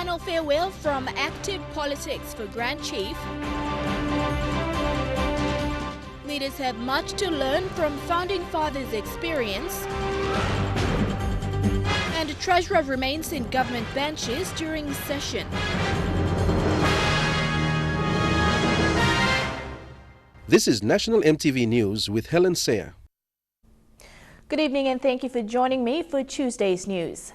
final farewell from active politics for Grand Chief. Leaders have much to learn from Founding Fathers' experience. And Treasurer remains in government benches during session. This is National EMTV News with Helen Sayer. Good evening and thank you for joining me for Tuesday's news.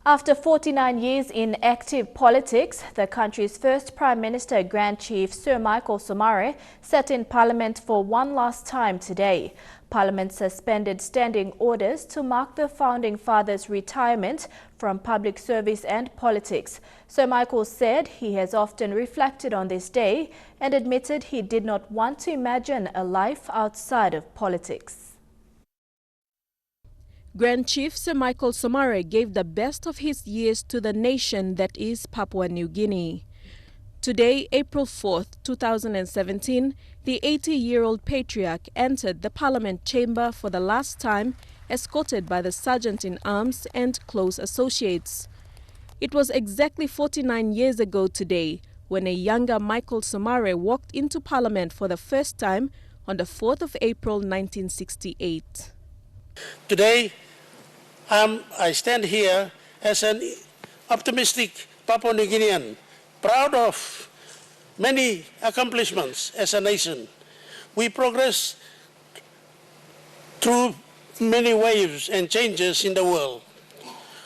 After 49 years in active politics, the country's first Prime Minister, Grand Chief Sir Michael Somare, sat in Parliament for one last time today. Parliament suspended standing orders to mark the Founding Fathers' retirement from public service and politics. Sir Michael said he has often reflected on this day and admitted he did not want to imagine a life outside of politics. Grand Chief Sir Michael Somare gave the best of his years to the nation that is Papua New Guinea. Today, April 4th, 2017, the 80-year-old patriarch entered the Parliament chamber for the last time, escorted by the Sergeant-in-Arms and close associates. It was exactly 49 years ago today when a younger Michael Somare walked into Parliament for the first time on the 4th of April 1968. Today, I stand here as an optimistic Papua New Guinean, proud of many accomplishments as a nation. We progress through many waves and changes in the world.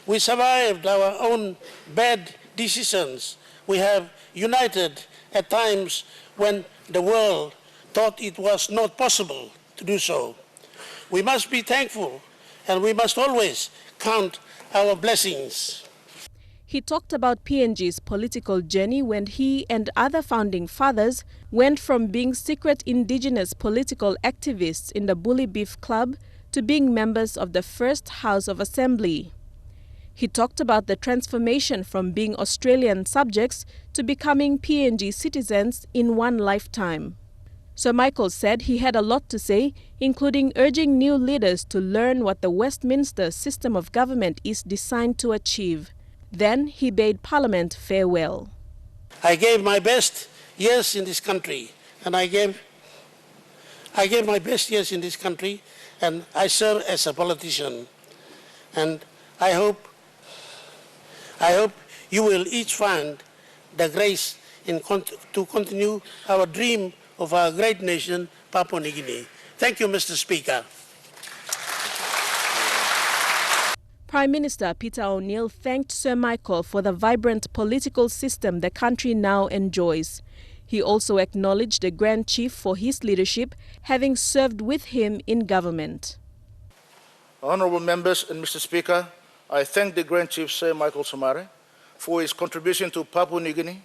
We survived our own bad decisions. We have united at times when the world thought it was not possible to do so. We must be thankful and we must always count our blessings. He talked about PNG's political journey when he and other founding fathers went from being secret indigenous political activists in the Bully Beef Club to being members of the first House of Assembly. He talked about the transformation from being Australian subjects to becoming PNG citizens in one lifetime. Sir Michael said he had a lot to say, including urging new leaders to learn what the Westminster system of government is designed to achieve. Then he bade Parliament farewell. I gave my best years in this country, and I gave my best years in this country, and I serve as a politician. And I hope you will each find the grace to continue our dream of our great nation, Papua New Guinea. Thank you, Mr. Speaker. Prime Minister Peter O'Neill thanked Sir Michael for the vibrant political system the country now enjoys. He also acknowledged the Grand Chief for his leadership, having served with him in government. Honourable members and Mr. Speaker, I thank the Grand Chief Sir Michael Somare for his contribution to Papua New Guinea,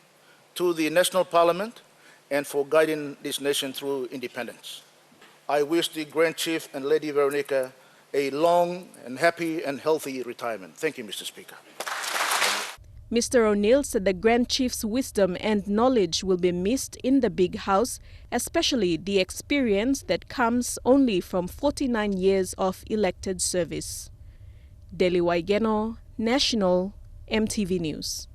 to the National Parliament, and for guiding this nation through independence. I wish the Grand Chief and Lady Veronica a long and happy and healthy retirement. Thank you, Mr. Speaker. Mr. O'Neill said the Grand Chief's wisdom and knowledge will be missed in the big house, especially the experience that comes only from 49 years of elected service. Deli Waigeno, National EMTV News.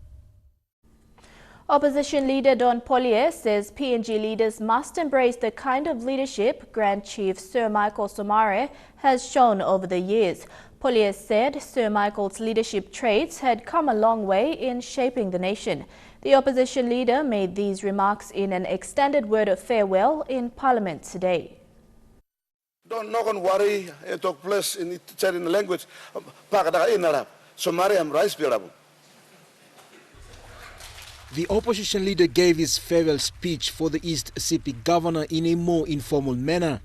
Opposition leader Don Pollier says PNG leaders must embrace the kind of leadership Grand Chief Sir Michael Somare has shown over the years. Pollier said Sir Michael's leadership traits had come a long way in shaping the nation. The opposition leader made these remarks in an extended word of farewell in Parliament today. Don't worry, it took place in Italian language. Somare am rice bearable. The opposition leader gave his farewell speech for the East Pacific governor in a more informal manner.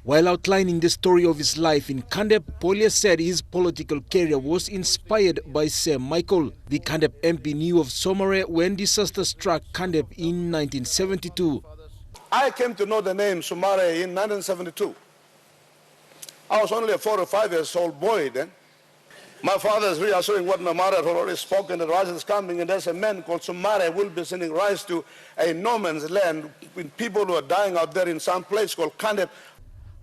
While outlining the story of his life in Kandep, Pollier said his political career was inspired by Sir Michael. The Kandep MP knew of Somare when disaster struck Kandep in 1972. I came to know the name Somare in 1972. I was only a 4 or 5 years old boy then. My father is reassuring what my mother had already spoken, that rice is coming, and there's a man called Somare will be sending rice to a no man's land with people who are dying out there in some place called Kandep.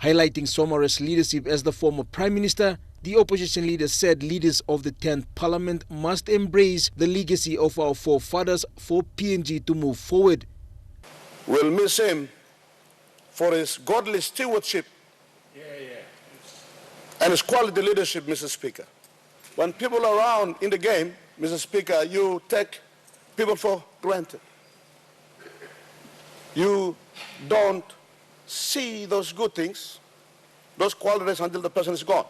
Highlighting Somare's leadership as the former Prime Minister, The opposition leader said leaders of the 10th Parliament must embrace the legacy of our forefathers for PNG to move forward. We'll miss him for his godly stewardship and his quality leadership, Mr. Speaker. When people are around in the game, Mr. Speaker, you take people for granted. You don't see those good things, those qualities until the person is gone.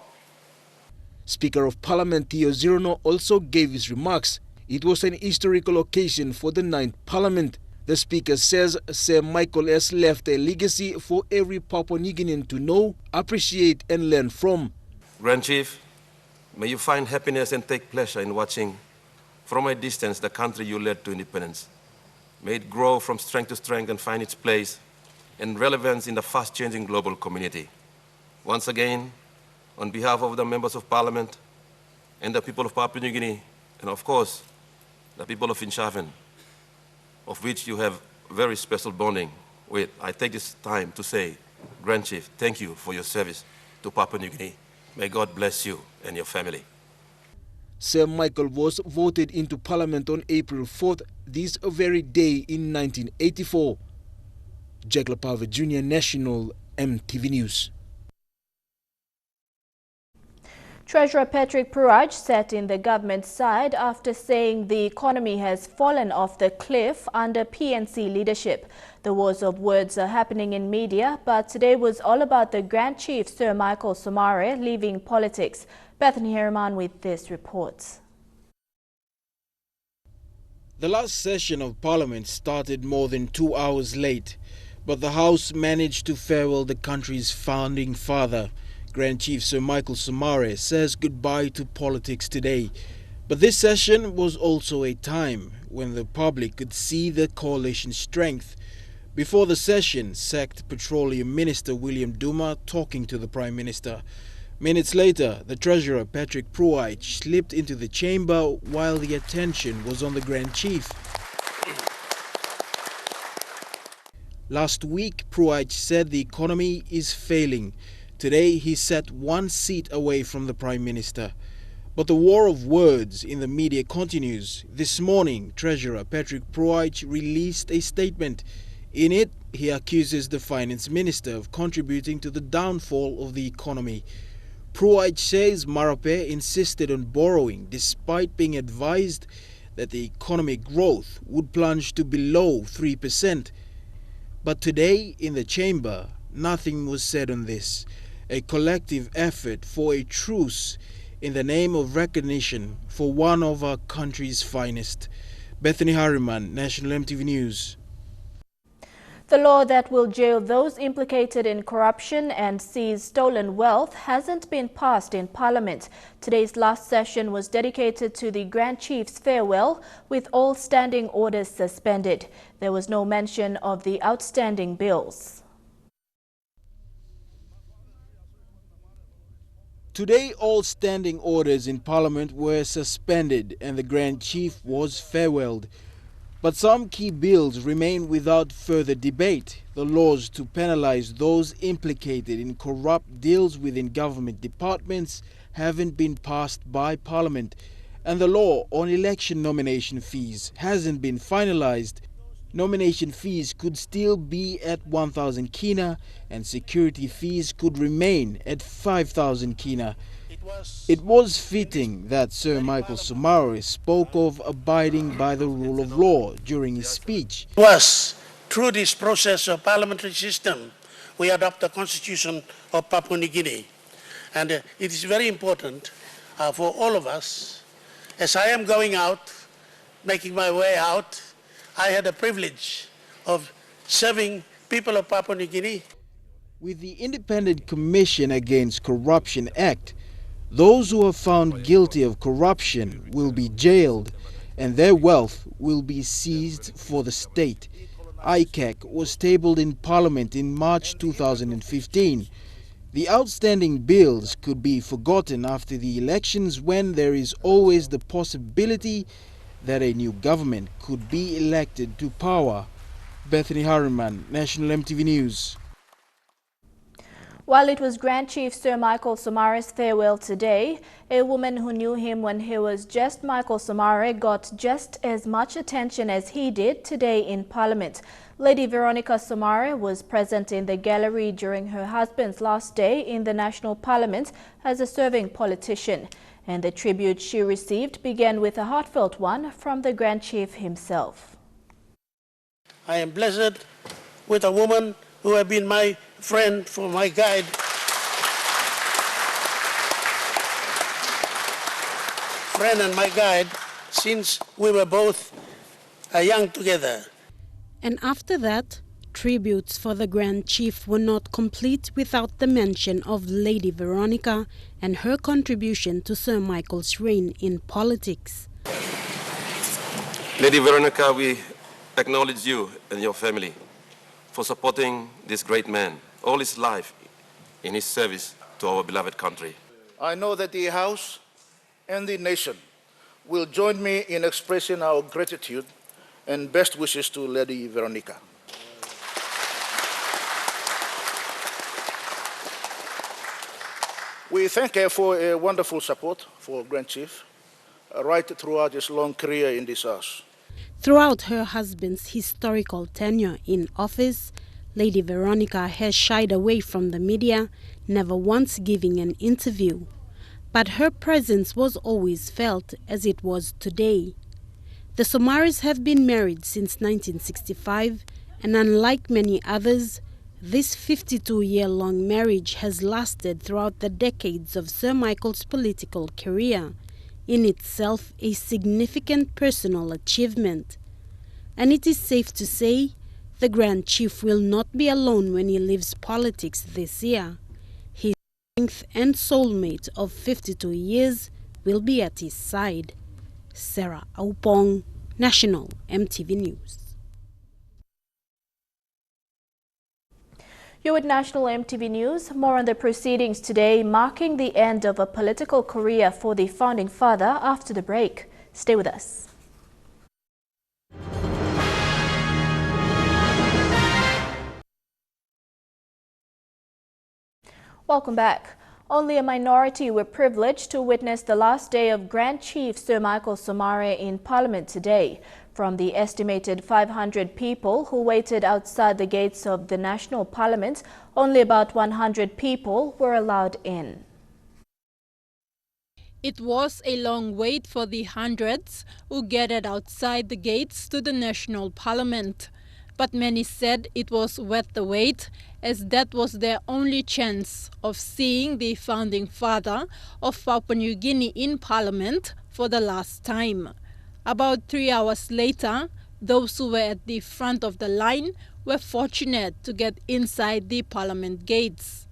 Speaker of Parliament Theo Zirono also gave his remarks. It was an historical occasion for the 9th Parliament. The Speaker says Sir Michael has left a legacy for every Papua New Guinean to know, appreciate and learn from. Grand Chief, may you find happiness and take pleasure in watching from a distance the country you led to independence. May it grow from strength to strength and find its place and relevance in the fast-changing global community. Once again, on behalf of the members of Parliament and the people of Papua New Guinea, and of course, the people of Finschhafen, of which you have very special bonding with, I take this time to say, Grand Chief, thank you for your service to Papua New Guinea. May God bless you and your family. Sir Michael was voted into Parliament on April 4th, this very day in 1984. Jack Lapalva Jr., National EMTV News. Treasurer Patrick Puraj sat in the government side after saying the economy has fallen off the cliff under PNC leadership. The wars of words are happening in media, but today was all about the Grand Chief Sir Michael Somare leaving politics. Bethany Herriman with this report. The last session of Parliament started more than 2 hours late, but the House managed to farewell the country's founding father. Grand Chief Sir Michael Somare says goodbye to politics today. But this session was also a time when the public could see the coalition's strength. Before the session, sacked Petroleum Minister William Duma talking to the Prime Minister. Minutes later, the Treasurer Patrick Pruitt slipped into the chamber while the attention was on the Grand Chief. Last week, Pruitt said the economy is failing. Today, he sat one seat away from the Prime Minister. But the war of words in the media continues. This morning, Treasurer Patrick Pruitt released a statement. In it, he accuses the Finance Minister of contributing to the downfall of the economy. Pruitt says Marape insisted on borrowing despite being advised that the economic growth would plunge to below 3%. But today, in the chamber, nothing was said on this. A collective effort for a truce in the name of recognition for one of our country's finest. Bethany Harriman, National EMTV News. The law that will jail those implicated in corruption and seize stolen wealth hasn't been passed in Parliament. Today's last session was dedicated to the Grand Chief's farewell, with all standing orders suspended. There was no mention of the outstanding bills. Today, all standing orders in Parliament were suspended and the Grand Chief was farewelled. But some key bills remain without further debate. The laws to penalize those implicated in corrupt deals within government departments haven't been passed by Parliament, and the law on election nomination fees hasn't been finalized. Nomination fees could still be at 1,000 kina and security fees could remain at 5,000 kina. It was fitting that Sir Michael Somare spoke of abiding by the rule of law during his speech. It was through this process of parliamentary system we adopt the constitution of Papua New Guinea. And it is very important for all of us. As I am going out, making my way out, I had the privilege of serving people of Papua New Guinea. With the Independent Commission Against Corruption Act, those who are found guilty of corruption will be jailed and their wealth will be seized for the state. ICAC was tabled in Parliament in March 2015. The outstanding bills could be forgotten after the elections when there is always the possibility that a new government could be elected to power. Bethany Harriman, National EMTV News. While it was Grand Chief Sir Michael Somare's farewell today, a woman who knew him when he was just Michael Somare got just as much attention as he did today in Parliament. Lady Veronica Somare was present in the gallery during her husband's last day in the National Parliament as a serving politician. And the tribute she received began with a heartfelt one from the Grand Chief himself. I am blessed with a woman who has been my friend, for my guide. Friend and my guide since we were both young together. And after that, tributes for the Grand Chief were not complete without the mention of Lady Veronica and her contribution to Sir Michael's reign in politics. Lady Veronica, we acknowledge you and your family for supporting this great man all his life in his service to our beloved country. I know that the House and the nation will join me in expressing our gratitude and best wishes to Lady Veronica. We thank her for a wonderful support for Grand Chief right throughout his long career in this House. Throughout her husband's historical tenure in office, Lady Veronica has shied away from the media, never once giving an interview. But her presence was always felt, as it was today. The Somares have been married since 1965, and unlike many others, this 52-year-long marriage has lasted throughout the decades of Sir Michael's political career, in itself a significant personal achievement. And it is safe to say the Grand Chief will not be alone when he leaves politics this year. His strength and soulmate of 52 years will be at his side. Sarah Aupong, National EMTV News. You're with National EMTV News. More on the proceedings today, marking the end of a political career for the founding father after the break. Stay with us. Welcome back. Only a minority were privileged to witness the last day of Grand Chief Sir Michael Somare in Parliament today. From the estimated 500 people who waited outside the gates of the National Parliament, only about 100 people were allowed in. It was a long wait for the hundreds who gathered outside the gates to the National Parliament. But many said it was worth the wait, as that was their only chance of seeing the founding father of Papua New Guinea in Parliament for the last time. About 3 hours later, those who were at the front of the line were fortunate to get inside the Parliament gates.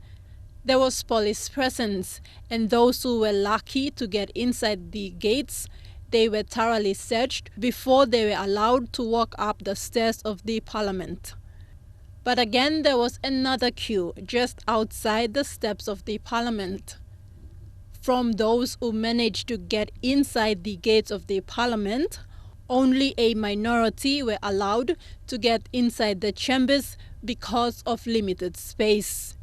There was police presence, and those who were lucky to get inside the gates, they were thoroughly searched before they were allowed to walk up the stairs of the Parliament. But again, there was another queue just outside the steps of the Parliament. From those who managed to get inside the gates of the Parliament, only a minority were allowed to get inside the chambers because of limited space.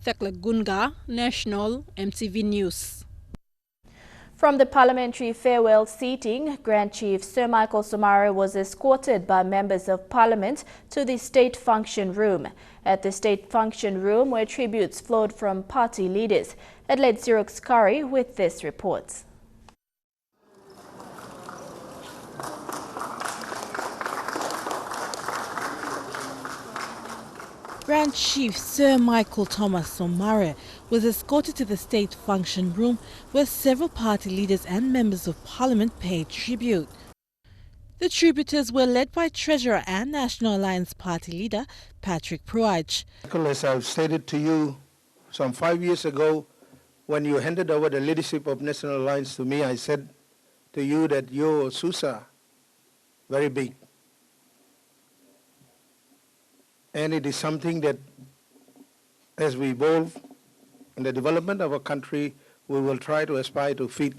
Thekla Gunga, National EMTV News. From the parliamentary farewell seating, Grand Chief Sir Michael Somare was escorted by members of Parliament to the State Function Room. At the State Function Room, where tributes flowed from party leaders. Adelaide Xerox Curry with this report. Grand Chief Sir Michael Thomas Somare was escorted to the State Function Room where several party leaders and members of Parliament paid tribute. The tributers were led by Treasurer and National Alliance Party leader Patrick Pruach. Michael, as I've stated to you some 5 years ago, when you handed over the leadership of National Alliance to me, I said to you that your Susa very big. And it is something that, as we evolve in the development of our country, we will try to aspire to feed.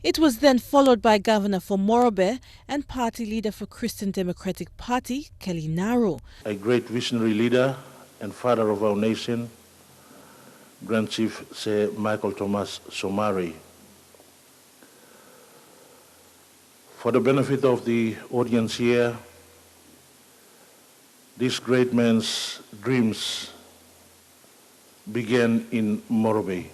It was then followed by Governor for Morobe and Party Leader for Christian Democratic Party, Kelly Naru. A great visionary leader and father of our nation, Grand Chief Sir Michael Thomas Somare. For the benefit of the audience here, this great man's dreams began in Morobe.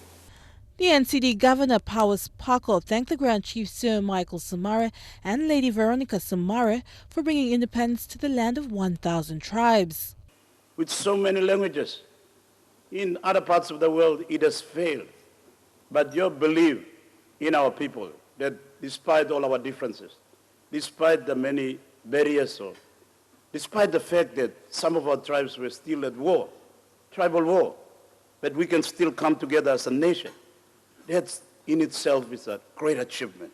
The NCD Governor Powers Parker thanked the Grand Chief Sir Michael Somare and Lady Veronica Somare for bringing independence to the land of 1,000 tribes. With so many languages, in other parts of the world it has failed. But your belief in our people, that despite all our differences, despite the many barriers, or despite the fact that some of our tribes were still at war, tribal war, that we can still come together as a nation, that in itself is a great achievement.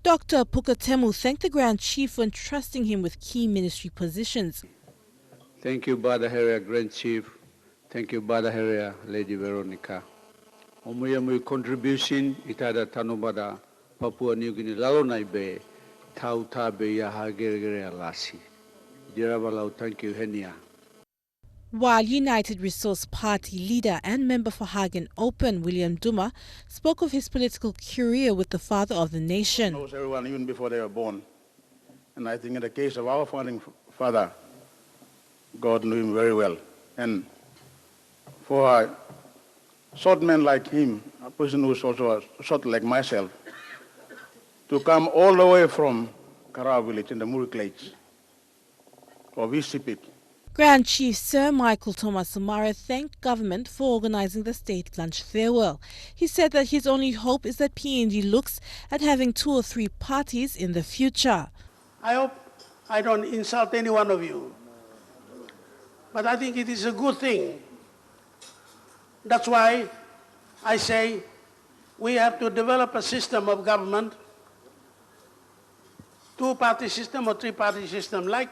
Dr. Pukatemu thanked the Grand Chief for entrusting him with key ministry positions. Thank you, Bada Heria, Grand Chief. Thank you, Bada Heria, Lady Veronica. Omuyamui contribution itada tanubada Papua New Guinea lalonai be tauta be yaha gergere alasi. Dirabalau, thank you, Henia. While United Resource Party leader and member for Hagen Open, William Duma, spoke of his political career with the father of the nation. Knows everyone even before they were born. And I think in the case of our founding father, God knew him very well. And for a short man like him, a person who's also short like myself, to come all the way from Karawa village in the Muriklage of East Sepik. Grand Chief Sir Michael Thomas Somare thanked government for organizing the state lunch farewell. He said that his only hope is that PNG looks at having 2 or 3 parties in the future. I hope I don't insult any one of you, but I think it is a good thing. That's why I say we have to develop a system of government, 2-party system or 3-party system, like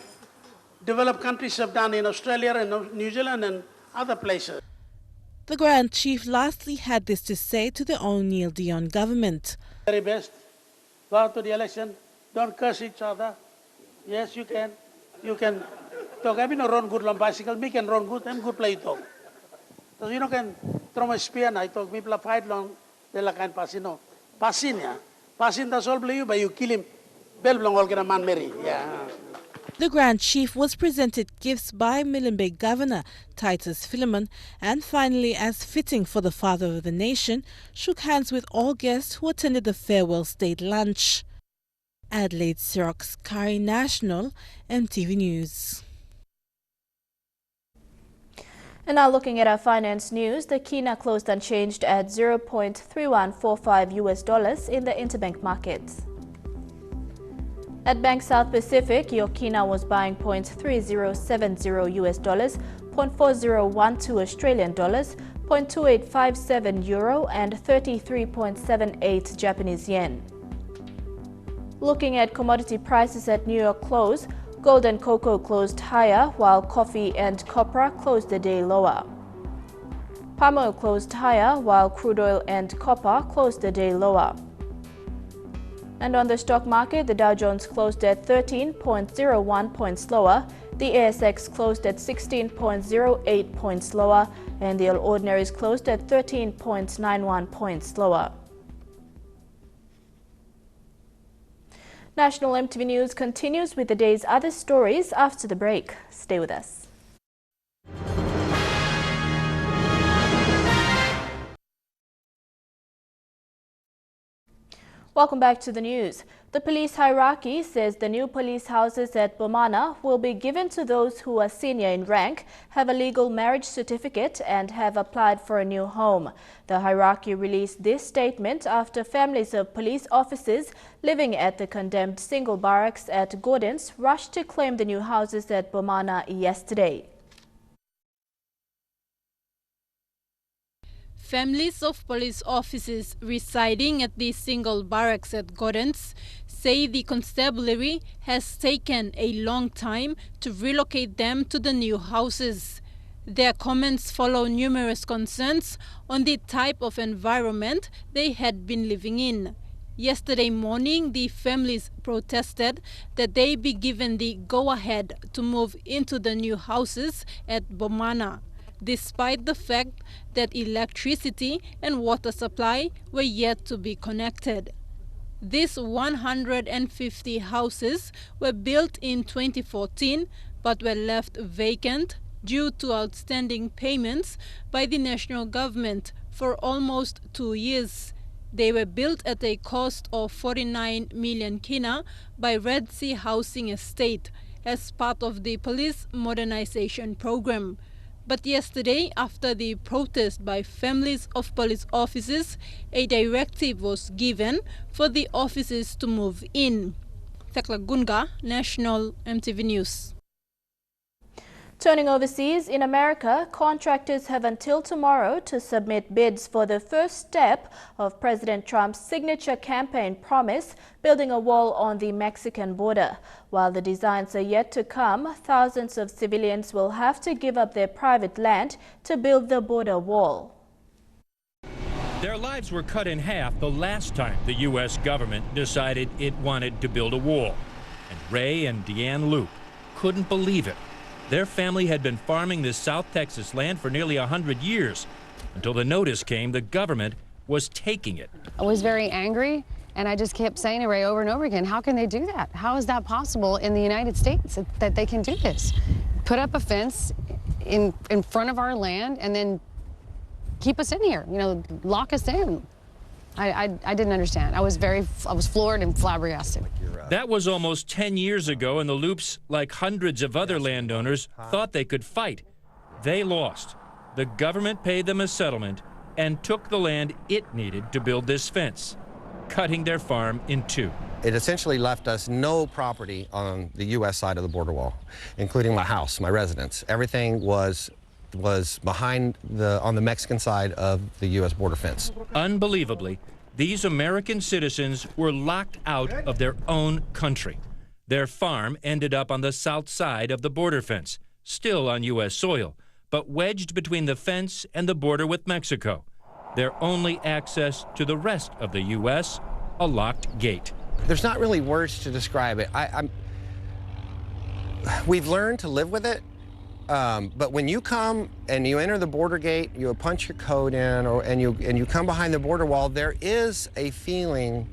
developed countries have done in Australia and New Zealand and other places. The Grand Chief lastly had this to say to the O'Neill Dion government. Very best, go out to the election, don't curse each other. Yes, you can. You can talk. I've been a run good on bicycle, me can run good, I'm good play talk. So you know can throw my spear and I talk, people fight long, they like and passino. Passin, yeah. Passin does all play you, but you kill him. Bell long all get a man marry. Yeah. The Grand Chief was presented gifts by Milimbe Governor Titus Philemon and finally, as fitting for the father of the nation, shook hands with all guests who attended the farewell state lunch. Adelaide Sirox, Kari National, EMTV News. And now looking at our finance news, the Kina closed unchanged at $0.3145 in the interbank markets. At Bank South Pacific, your Kina was buying $0.3070 $0.4012 Australian dollars, $0.2857 euro, and 33.78 Japanese yen. Looking at commodity prices at New York close, gold and cocoa closed higher, while coffee and copra closed the day lower. Palm oil closed higher, while crude oil and copper closed the day lower. And on the stock market, the Dow Jones closed at 13.01 points lower, the ASX closed at 16.08 points lower, and the All Ordinaries closed at 13.91 points lower. National EMTV News continues with the day's other stories after the break. Stay with us. Welcome back to the news. The police hierarchy says the new police houses at Bomana will be given to those who are senior in rank, have a legal marriage certificate and have applied for a new home. The hierarchy released this statement after families of police officers living at the condemned single barracks at Gordon's rushed to claim the new houses at Bomana yesterday. Families of police officers residing at the single barracks at Gordon's say the constabulary has taken a long time to relocate them to the new houses. Their comments follow numerous concerns on the type of environment they had been living in. Yesterday morning, the families protested that they be given the go-ahead to move into the new houses at Bomana. despite the fact that electricity and water supply were yet to be connected. These 150 houses were built in 2014 but were left vacant due to outstanding payments by the national government for almost 2 years. They were built at a cost of 49 million kina by Red Sea Housing Estate as part of the police modernization program. But yesterday, after the protest by families of police officers, a directive was given for the officers to move in. Thekla Gunga, National EMTV News. Turning overseas, in America, contractors have until tomorrow to submit bids for the first step of President Trump's signature campaign promise, building a wall on the Mexican border. While the designs are yet to come, thousands of civilians will have to give up their private land to build the border wall. Their lives were cut in half the last time the U.S. government decided it wanted to build a wall. And Ray and Deanne Loop couldn't believe it. Their family had been farming this South Texas land for nearly 100 years until the notice came the government was taking it. I was very angry, and I just kept saying to Ray over and over again, how can they do that? How is that possible in the United States that they can do this? Put up a fence in front of our land and then keep us in here, you know, lock us in. I didn't understand. I was floored and flabbergasted. That was almost 10 years ago, and the Loops, like hundreds of other landowners, thought they could fight. They lost. The government paid them a settlement and took the land it needed to build this fence, cutting their farm in two. It essentially left us no property on the U.S. side of the border wall, including my house, my residence. Everything was behind on the Mexican side of the U.S. border fence. Unbelievably, these American citizens were locked out of their own country. Their farm ended up on the south side of the border fence, still on U.S. soil, but wedged between the fence and the border with Mexico. Their only access to the rest of the U.S., a locked gate. There's not really words to describe it. We've learned to live with it. But when you come and you enter the border gate, you punch your code in, and you come behind the border wall, there is a feeling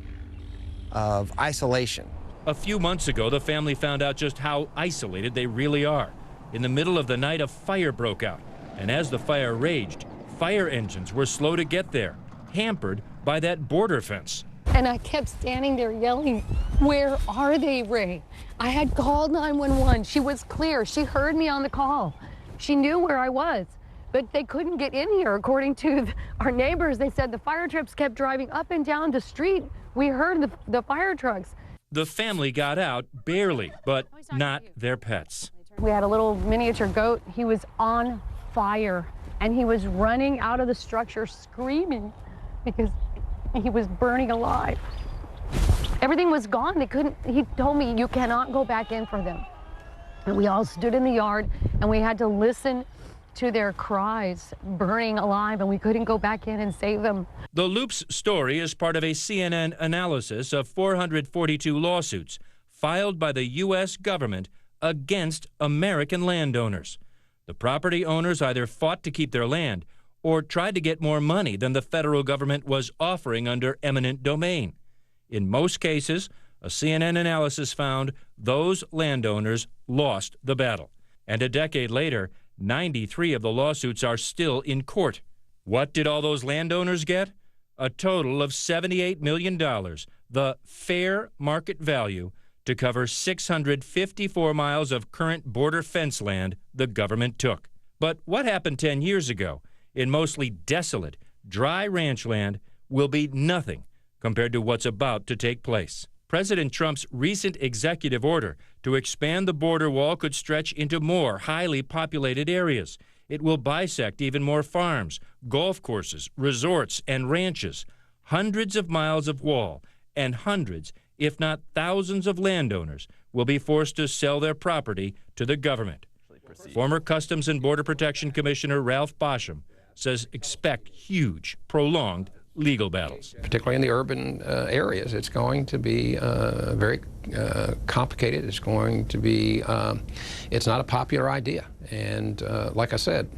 of isolation. A few months ago, the family found out just how isolated they really are. In the middle of the night, a fire broke out, and as the fire raged, fire engines were slow to get there, hampered by that border fence. And I kept standing there yelling, where are they, Ray? I had called 911. She was clear. She heard me on the call. She knew where I was, but they couldn't get in here. According to our neighbors, they said the fire trucks kept driving up and down the street. We heard the fire trucks. The family got out barely, but not their pets. We had a little miniature goat. He was on fire, and he was running out of the structure screaming because he was burning alive. Everything was gone. He told me, you cannot go back in for them. And we all stood in the yard and we had to listen to their cries, burning alive, and we couldn't go back in and save them. The Loops story is part of a CNN analysis of 442 lawsuits filed by the U.S. government against American landowners. The property owners either fought to keep their land or tried to get more money than the federal government was offering under eminent domain. In most cases, a CNN analysis found those landowners lost the battle. And a decade later, 93 of the lawsuits are still in court. What did all those landowners get? A total of $78 million, the fair market value to cover 654 miles of current border fence land the government took. But what happened 10 years ago in mostly desolate, dry ranch land will be nothing compared to what's about to take place. President Trump's recent executive order to expand the border wall could stretch into more highly populated areas. It will bisect even more farms, golf courses, resorts, and ranches. Hundreds of miles of wall and hundreds, if not thousands of landowners will be forced to sell their property to the government. Former Customs and Border Protection Commissioner Ralph Basham says expect huge, prolonged legal battles. Particularly in the urban areas, it's going to be very complicated. It's going to be, it's not a popular idea. And like I said,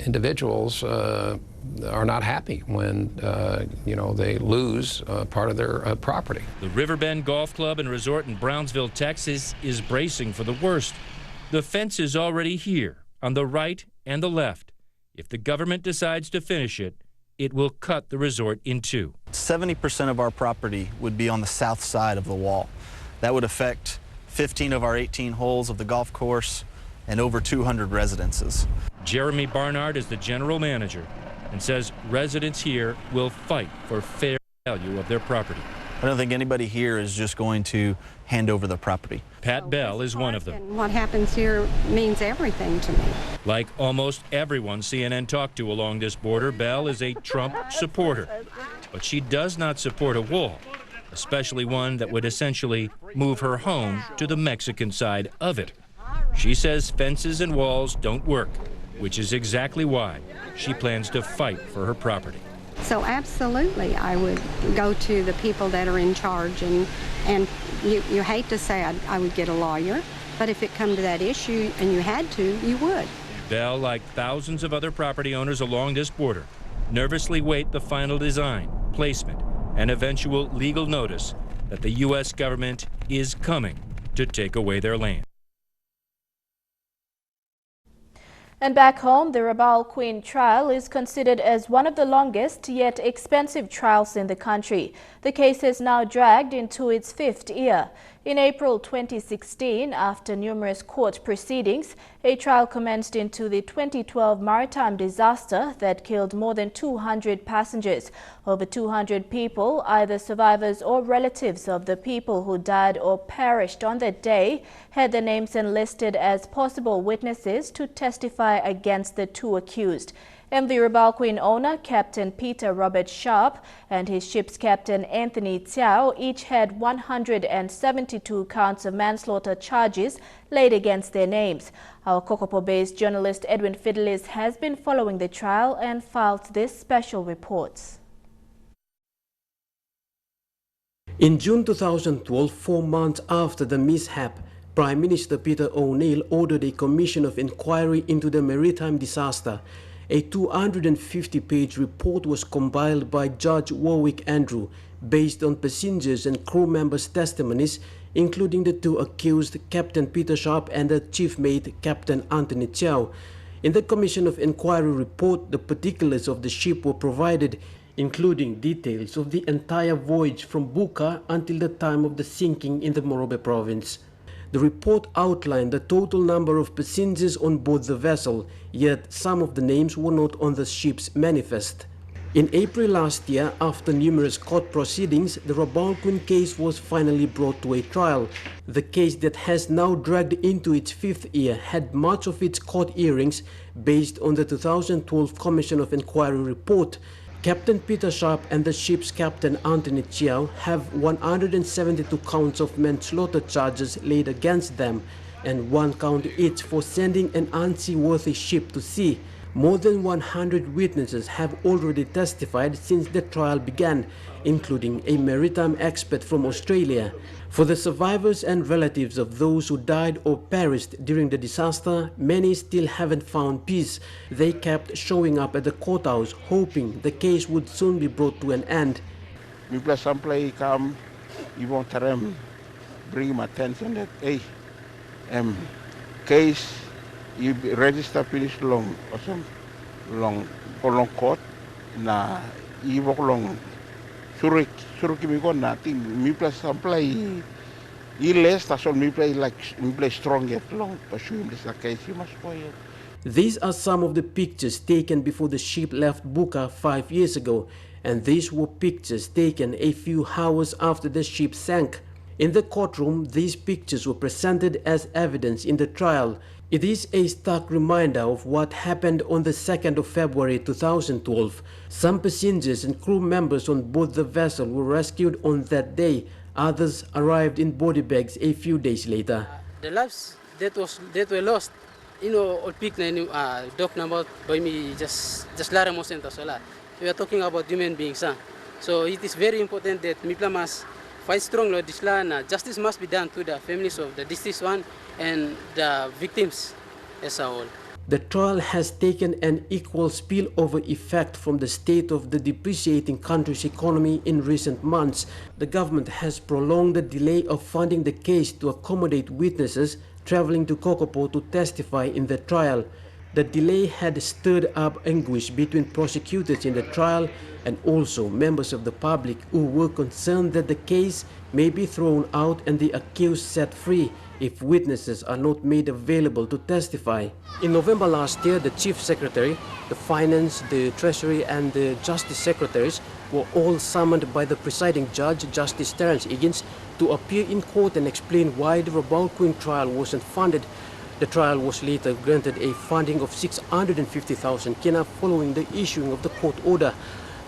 individuals are not happy when, they lose part of their property. The Riverbend Golf Club and Resort in Brownsville, Texas, is bracing for the worst. The fence is already here on the right and the left. If the government decides to finish it, it will cut the resort in two. 70% of our property would be on the south side of the wall. That would affect 15 of our 18 holes of the golf course and over 200 residences. Jeremy Barnard is the general manager and says residents here will fight for fair value of their property. I don't think anybody here is just going to hand over the property. Pat Bell is one of them. What happens here means everything to me. Like almost everyone CNN talked to along this border, Bell is a Trump supporter. But she does not support a wall, especially one that would essentially move her home to the Mexican side of it. She says fences and walls don't work, which is exactly why she plans to fight for her property. So absolutely, I would go to the people that are in charge, and you hate to say I would get a lawyer, but if it come to that issue and you had to, you would. Bell, like thousands of other property owners along this border, nervously wait the final design, placement, and eventual legal notice that the U.S. government is coming to take away their land. And back home, the Rabal Queen trial is considered as one of the longest yet expensive trials in the country. The case has now dragged into its 5th year. In April 2016, after numerous court proceedings, a trial commenced into the 2012 maritime disaster that killed more than 200 passengers. Over 200 people, either survivors or relatives of the people who died or perished on that day, had their names enlisted as possible witnesses to testify against the two accused. MV Rabal Queen owner Captain Peter Robert Sharp and his ship's captain Anthony Tiao each had 172 counts of manslaughter charges laid against their names. Our Kokopo-based journalist Edwin Fidelis has been following the trial and filed this special report. In June 2012, 4 months after the mishap, Prime Minister Peter O'Neill ordered a commission of inquiry into the maritime disaster. A 250-page report was compiled by Judge Warwick Andrew based on passengers and crew members' testimonies, including the two accused, Captain Peter Sharp and the chief mate, Captain Anthony Tiao. In the Commission of Inquiry report, the particulars of the ship were provided, including details of the entire voyage from Buka until the time of the sinking in the Morobe province. The report outlined the total number of passengers on board the vessel, yet some of the names were not on the ship's manifest. In April last year, after numerous court proceedings, the Rabal Queen case was finally brought to a trial. The case that has now dragged into its 5th year had much of its court hearings based on the 2012 Commission of Inquiry report. Captain Peter Sharp and the ship's captain Anthony Tiao have 172 counts of manslaughter charges laid against them, and 1 count each for sending an unseaworthy ship to sea. More than 100 witnesses have already testified since the trial began, including a maritime expert from Australia. For the survivors and relatives of those who died or perished during the disaster, many still haven't found peace. They kept showing up at the courthouse, hoping the case would soon be brought to an end. People someplace come, you want to bring my attention that, hey, case you register finish long or some long court na you long suruh kami ko natin mi play someplace less that's mi play strong yet long pursue this case you must spoil. These are some of the pictures taken before the ship left Buka 5 years ago, and these were pictures taken a few hours after the ship sank. In the courtroom, these pictures were presented as evidence in the trial. It is a stark reminder of what happened on the 2nd of February 2012. Some passengers and crew members on board the vessel were rescued on that day. Others arrived in body bags a few days later. The lives that were lost, all pick na doc number by me just lara mo senta sola. We are talking about human beings, so it is very important that Mipla must fight strongly this land. Justice must be done to the families of the deceased one and the victims as a whole. The trial has taken an equal spillover effect from the state of the depreciating country's economy in recent months. The government has prolonged the delay of funding the case to accommodate witnesses traveling to Kokopo to testify in the trial. The delay had stirred up anguish between prosecutors in the trial and also members of the public who were concerned that the case may be thrown out and the accused set free if witnesses are not made available to testify. In November last year, the Chief Secretary, the Finance, the Treasury and the Justice Secretaries were all summoned by the presiding judge, Justice Terence Higgins, to appear in court and explain why the Rabaul trial wasn't funded. The trial was later granted a funding of 650,000 kina following the issuing of the court order.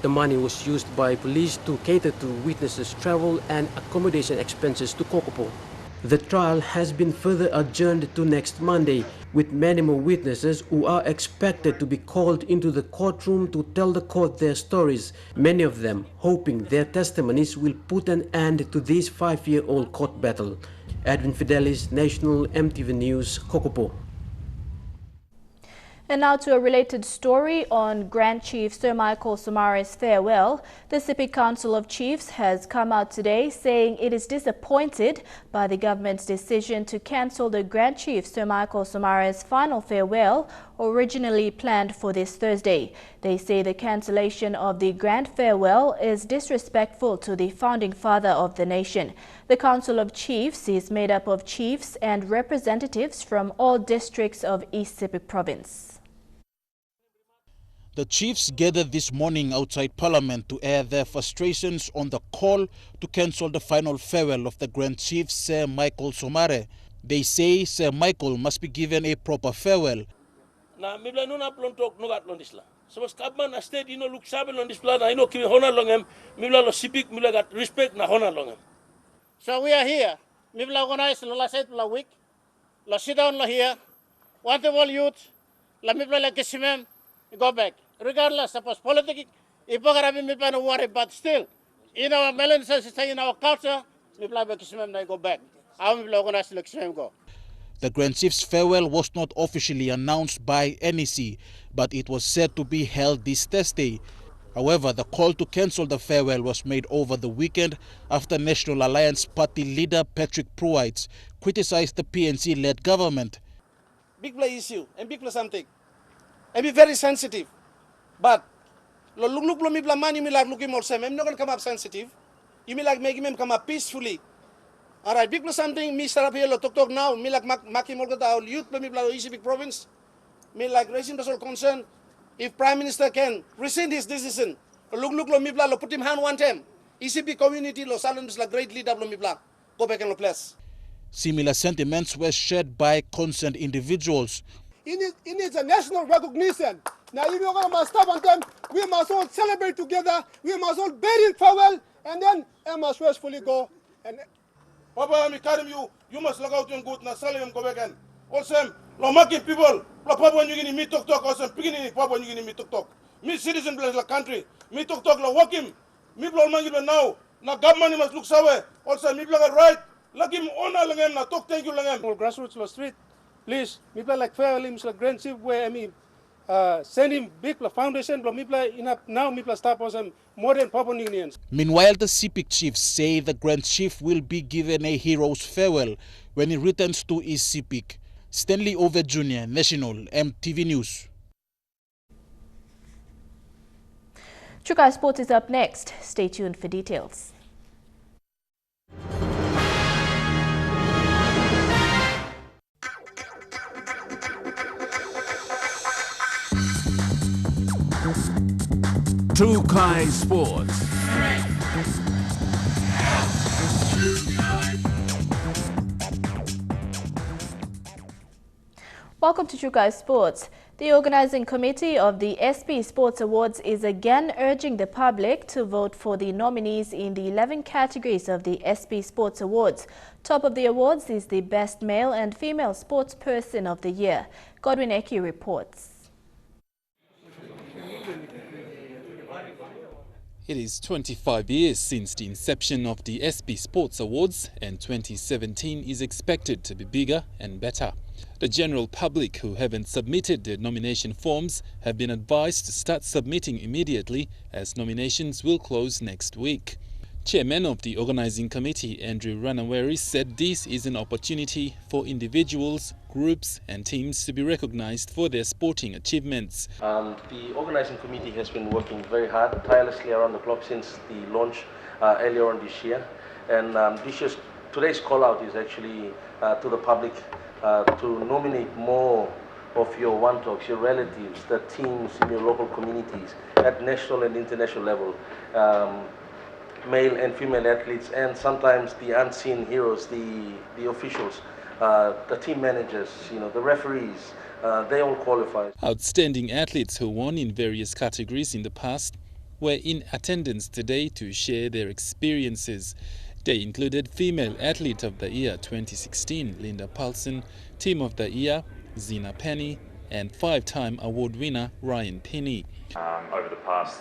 The money was used by police to cater to witnesses' travel and accommodation expenses to Kokopo. The trial has been further adjourned to next Monday, with many more witnesses who are expected to be called into the courtroom to tell the court their stories, many of them hoping their testimonies will put an end to this 5-year-old court battle. Edwin Fidelis, National EMTV News, Kokopo. And now to a related story on Grand Chief Sir Michael Somare's farewell. The Pacific Council of Chiefs has come out today saying it is disappointed by the government's decision to cancel the Grand Chief Sir Michael Somare's final farewell, originally planned for this Thursday. They say the cancellation of the grand farewell is disrespectful to the founding father of the nation. The Council of Chiefs is made up of chiefs and representatives from all districts of East Sepik Province. The chiefs gathered this morning outside Parliament to air their frustrations on the call to cancel the final farewell of the Grand Chief Sir Michael Somare. They say Sir Michael must be given a proper farewell. Na mibla nuna plon tok nugat lon disla. So skabman a state ino look sabe lon disla na ino kimi hona longem mibla lo sipik mibla gat respect na hona longem. So we are here. Mibla organize lo last la week. Lo sit down lo here. Want all youth. La mibla la kisimem. Go back. Regardless, suppose politics, if we are not worry, but still, in our melon in our culture, we go back. The Grand Chief's farewell was not officially announced by NEC, but it was said to be held this Thursday. However, the call to cancel the farewell was made over the weekend after National Alliance Party leader Patrick Pruitt criticized the PNC-led government. Big play issue and big play something. And be very sensitive. But look me money me like looking more same. I'm not gonna come up sensitive. You me like making him come up peacefully. Alright, big plus something, me start up here talk now, me like Maki Molgata youth me like East Sepik Province. Me like raising the concern. If Prime Minister can rescind his decision, look me like put him hand one time. East Sepik community lo silent is like great leader me black. Go back and lo place. Similar sentiments were shared by concerned individuals. It needs a national recognition. Now, if you're going to stop on them, we must all celebrate together. We must all bid in farewell, and then I must restfully go. And Papa, I'm carrying you. You must look out and good. Now, Salim, go back and also, lo maki people, lo Papua New Guinea, me talk, also, beginning Papua New Guinea, me talk. Me citizen place the country, me talk, lo walk him. Me blow money now. Now, government must look somewhere. Also, me blow right. Like him honor langem, now talk, thank you langem. Grassroots, lo street. Please, me play like farewell, him, like Grand Chief, where I mean, send him big foundation, but me play enough now, me play start on some modern Papua New Guineans. Meanwhile, the Sepik chiefs say the Grand Chief will be given a hero's farewell when he returns to East Sepik. Stanley Ove Jr., National EMTV News. Chukai Sports is up next. Stay tuned for details. Chukai Sports. Welcome to Chukai Sports. The organizing committee of the SP Sports Awards is again urging the public to vote for the nominees in the 11 categories of the SP Sports Awards. Top of the awards is the Best Male and Female Sports Person of the Year. Godwin Eki reports. It is 25 years since the inception of the SP Sports Awards, and 2017 is expected to be bigger and better. The general public who haven't submitted their nomination forms have been advised to start submitting immediately, as nominations will close next week. Chairman of the organizing committee, Andrew Ranaweri, said this is an opportunity for individuals, groups and teams to be recognized for their sporting achievements. The organizing committee has been working very hard, tirelessly around the clock since the launch earlier on this year. And today's call out is actually to the public to nominate more of your one-talks, your relatives, the teams in your local communities at national and international level. Male and female athletes, and sometimes the unseen heroes, the officials, the team managers, the referees, they all qualify. Outstanding athletes who won in various categories in the past were in attendance today to share their experiences. They included Female Athlete of the Year 2016, Linda Paulson, Team of the Year, Zina Penny, and 5-time award winner Ryan Penny. Over the past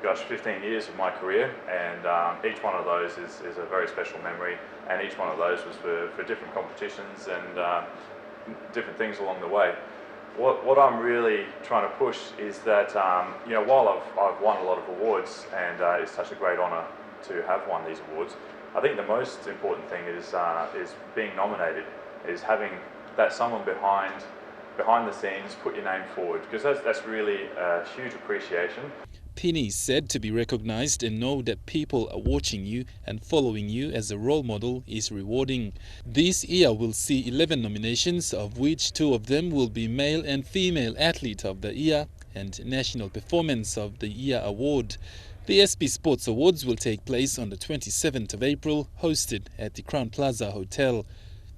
15 years of my career, and each one of those is a very special memory, and each one of those was for different competitions and different things along the way. What I'm really trying to push is that while I've won a lot of awards, and it's such a great honour to have won these awards, I think the most important thing is being nominated, is having that someone behind the scenes put your name forward, because that's really a huge appreciation. Penny is said to be recognized and know that people are watching you and following you as a role model is rewarding. This year will see 11 nominations, of which 2 of them will be Male and Female Athlete of the Year and National Performance of the Year award. The SP Sports Awards will take place on the 27th of April, hosted at the Crown Plaza Hotel.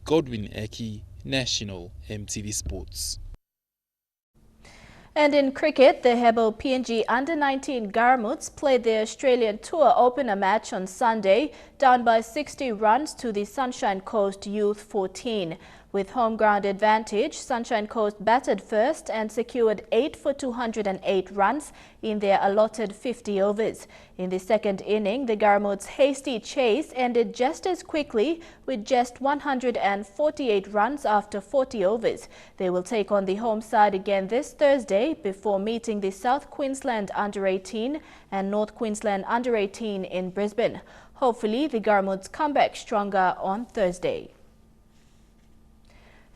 Godwin Eki, National EMTV Sports. And in cricket, the Hebo PNG Under-19 Garmuts played their Australian Tour opener match on Sunday, down by 60 runs to the Sunshine Coast Youth 14. With home ground advantage, Sunshine Coast batted first and secured 8 for 208 runs in their allotted 50 overs. In the second inning, the Garmuts' hasty chase ended just as quickly with just 148 runs after 40 overs. They will take on the home side again this Thursday before meeting the South Queensland Under-18 and North Queensland Under-18 in Brisbane. Hopefully, the Garmuts come back stronger on Thursday.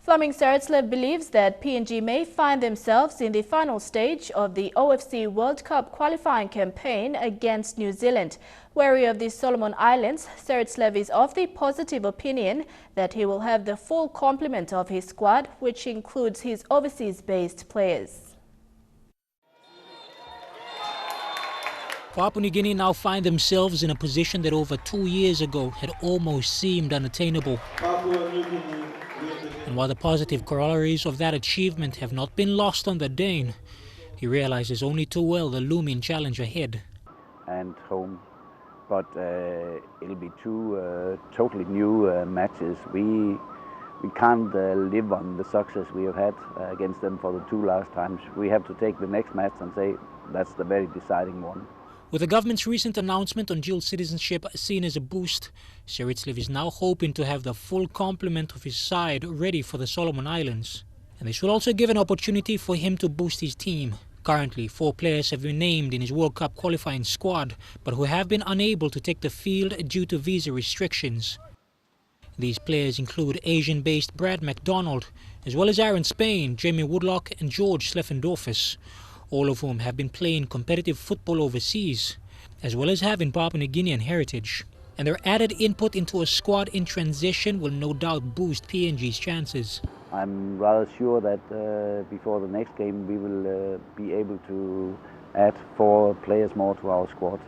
Fleming Saritslev believes that PNG may find themselves in the final stage of the OFC World Cup qualifying campaign against New Zealand. Wary of the Solomon Islands, Saritslev is of the positive opinion that he will have the full complement of his squad, which includes his overseas-based players. Papua New Guinea now find themselves in a position that over 2 years ago had almost seemed unattainable. And while the positive corollaries of that achievement have not been lost on the Dane, he realizes only too well the looming challenge ahead. And home, but it'll be 2 totally new matches. We can't live on the success we have had against them for the 2 last times. We have to take the next match and say that's the very deciding one. With the government's recent announcement on dual citizenship seen as a boost, Saritslev is now hoping to have the full complement of his side ready for the Solomon Islands. And this will also give an opportunity for him to boost his team. Currently, 4 players have been named in his World Cup qualifying squad, but who have been unable to take the field due to visa restrictions. These players include Asian-based Brad McDonald, as well as Aaron Spain, Jamie Woodlock and George Sleffendorfus, all of whom have been playing competitive football overseas, as well as having Papua New Guinean heritage. And their added input into a squad in transition will no doubt boost PNG's chances. I'm rather sure that before the next game we will be able to add 4 players more to our squad.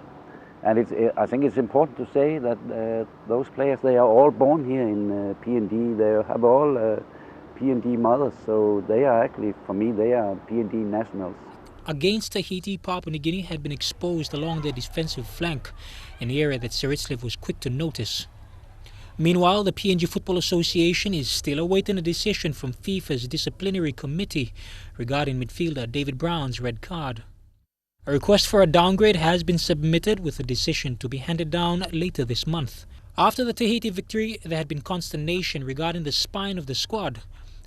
And I think it's important to say that those players, they are all born here in PNG. They have all PNG mothers, so they are actually, for me, they are PNG nationals. Against Tahiti, Papua New Guinea had been exposed along their defensive flank, an area that Saritslev was quick to notice. Meanwhile, the PNG Football Association is still awaiting a decision from FIFA's disciplinary committee regarding midfielder David Brown's red card. A request for a downgrade has been submitted with a decision to be handed down later this month. After the Tahiti victory, there had been consternation regarding the spine of the squad.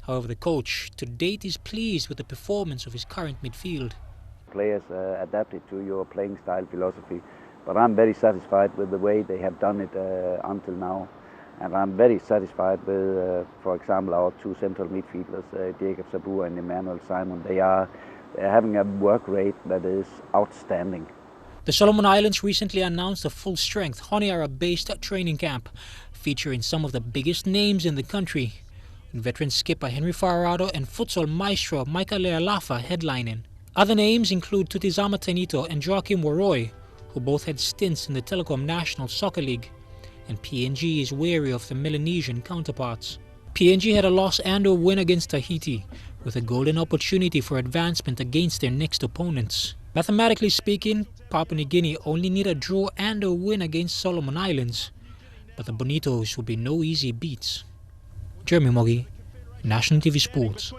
However, the coach to date is pleased with the performance of his current midfield. Players adapted to your playing style philosophy, but I'm very satisfied with the way they have done it until now. And I'm very satisfied with, for example, our two central midfielders, Jacob Sabur and Emmanuel Simon. They're having a work rate that is outstanding. The Solomon Islands recently announced a full-strength Honiara-based training camp featuring some of the biggest names in the country. Veteran skipper Henry Farado and futsal maestro Michael Lealafa headlining. Other names include Tutizama Tenito and Joachim Warroy, who both had stints in the Telecom National Soccer League. And PNG is wary of the Melanesian counterparts. PNG had a loss and a win against Tahiti, with a golden opportunity for advancement against their next opponents. Mathematically speaking, Papua New Guinea only need a draw and a win against Solomon Islands, but the Bonitos will be no easy beats. Jeremy Moggy, National TV Sports.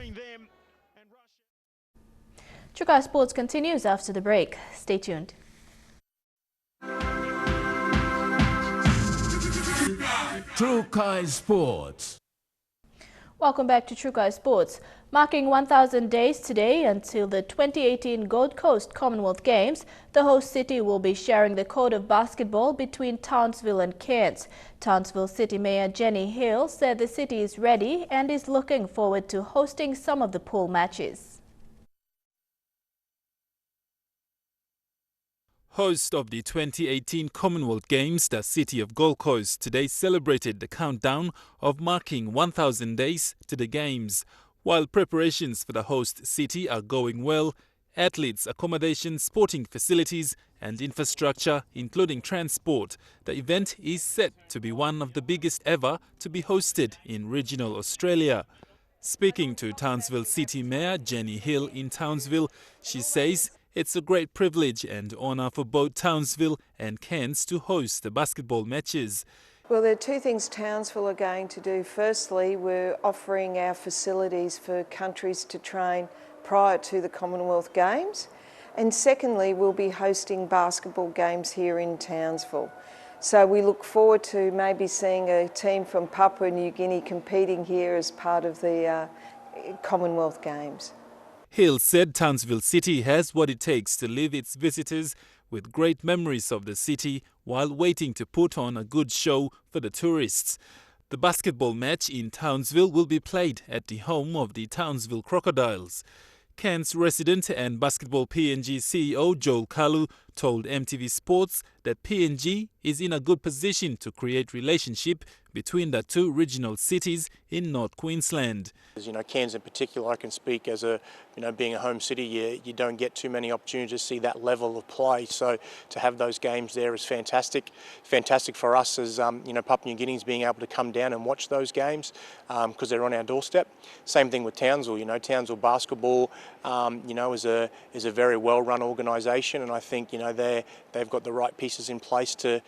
Chukai Sports continues after the break. Stay tuned. Chukai Sports. Welcome back to Chukai Sports. Marking 1,000 days today until the 2018 Gold Coast Commonwealth Games, the host city will be sharing the code of basketball between Townsville and Cairns. Townsville City Mayor Jenny Hill said the city is ready and is looking forward to hosting some of the pool matches. Host of the 2018 Commonwealth Games, the city of Gold Coast today celebrated the countdown of marking 1,000 days to the Games. While preparations for the host city are going well, athletes, accommodation, sporting facilities and infrastructure, including transport, the event is set to be one of the biggest ever to be hosted in regional Australia. Speaking to Townsville City Mayor Jenny Hill in Townsville, she says it's a great privilege and honour for both Townsville and Cairns to host the basketball matches. Well, there are two things Townsville are going to do. Firstly, we're offering our facilities for countries to train prior to the Commonwealth Games. And secondly, we'll be hosting basketball games here in Townsville. So we look forward to maybe seeing a team from Papua New Guinea competing here as part of the Commonwealth Games. Hill said Townsville City has what it takes to leave its visitors with great memories of the city while waiting to put on a good show for the tourists. The basketball match in Townsville will be played at the home of the Townsville Crocodiles. Cairns resident and basketball PNG CEO Joel Kalu told MTV Sports that PNG is in a good position to create relationship between the two regional cities in North Queensland. You know, Cairns in particular, I can speak as a, being a home city, you don't get too many opportunities to see that level of play. So to have those games there is fantastic. Fantastic for us as, Papua New Guineans being able to come down and watch those games because they're on our doorstep. Same thing with Townsville. Townsville basketball, is a very well-run organisation, and I think, they've got the right pieces in place to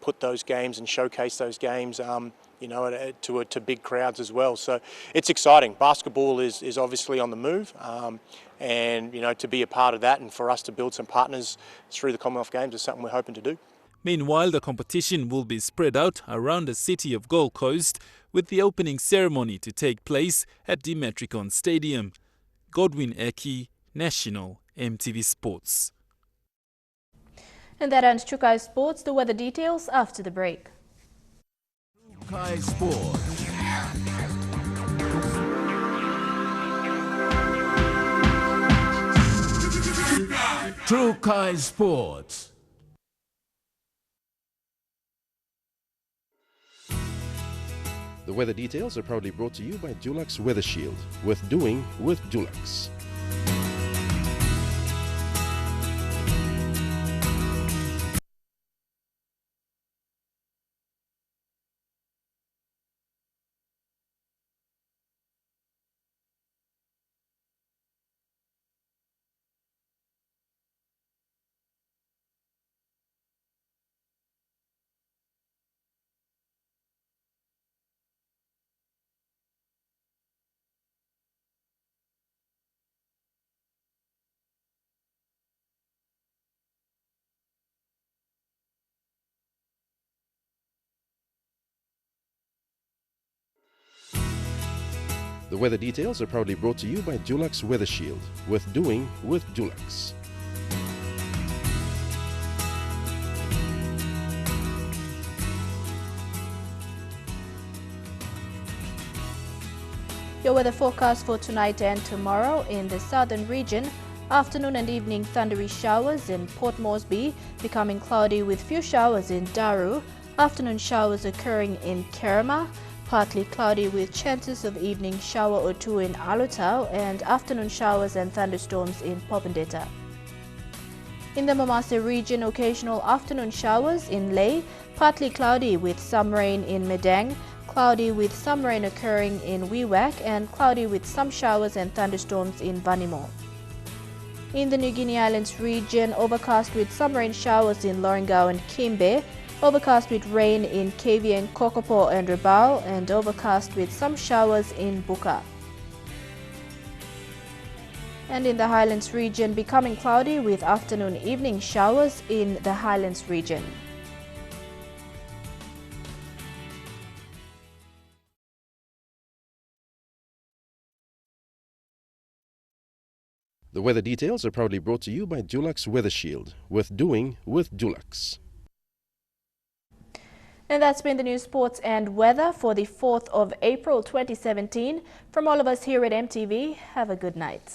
put those games and showcase those games, to big crowds as well. So it's exciting. Basketball is obviously on the move, and to be a part of that and for us to build some partners through the Commonwealth Games is something we're hoping to do. Meanwhile, the competition will be spread out around the city of Gold Coast, with the opening ceremony to take place at the Metricon Stadium. Godwin Eki, National MTV Sports. And that ends Chukai Sports. The weather details after the break. Chukai Sports. Chukai Sports. The weather details are proudly brought to you by Dulux Weather Shield. Worth doing with Dulux. The weather details are proudly brought to you by Dulux Weather Shield, worth doing with Dulux. Your weather forecast for tonight and tomorrow: in the southern region, afternoon and evening thundery showers in Port Moresby, becoming cloudy with few showers in Daru, afternoon showers occurring in Kerema, partly cloudy with chances of evening shower or two in Alotau, and afternoon showers and thunderstorms in Popondetta. In the Mamasa region, occasional afternoon showers in Leh, partly cloudy with some rain in Medang, cloudy with some rain occurring in Wewak, and cloudy with some showers and thunderstorms in Vanimo. In the New Guinea Islands region, overcast with some rain showers in Lorengau and Kimbe, overcast with rain in KVN, Kokopo and Rabaul, and overcast with some showers in Buka. And in the Highlands region, becoming cloudy with afternoon evening showers in the Highlands region. The weather details are proudly brought to you by Dulux Weather Shield, worth doing with Dulux. And that's been the news, sports and weather for the 4th of April 2017. From all of us here at EMTV, have a good night.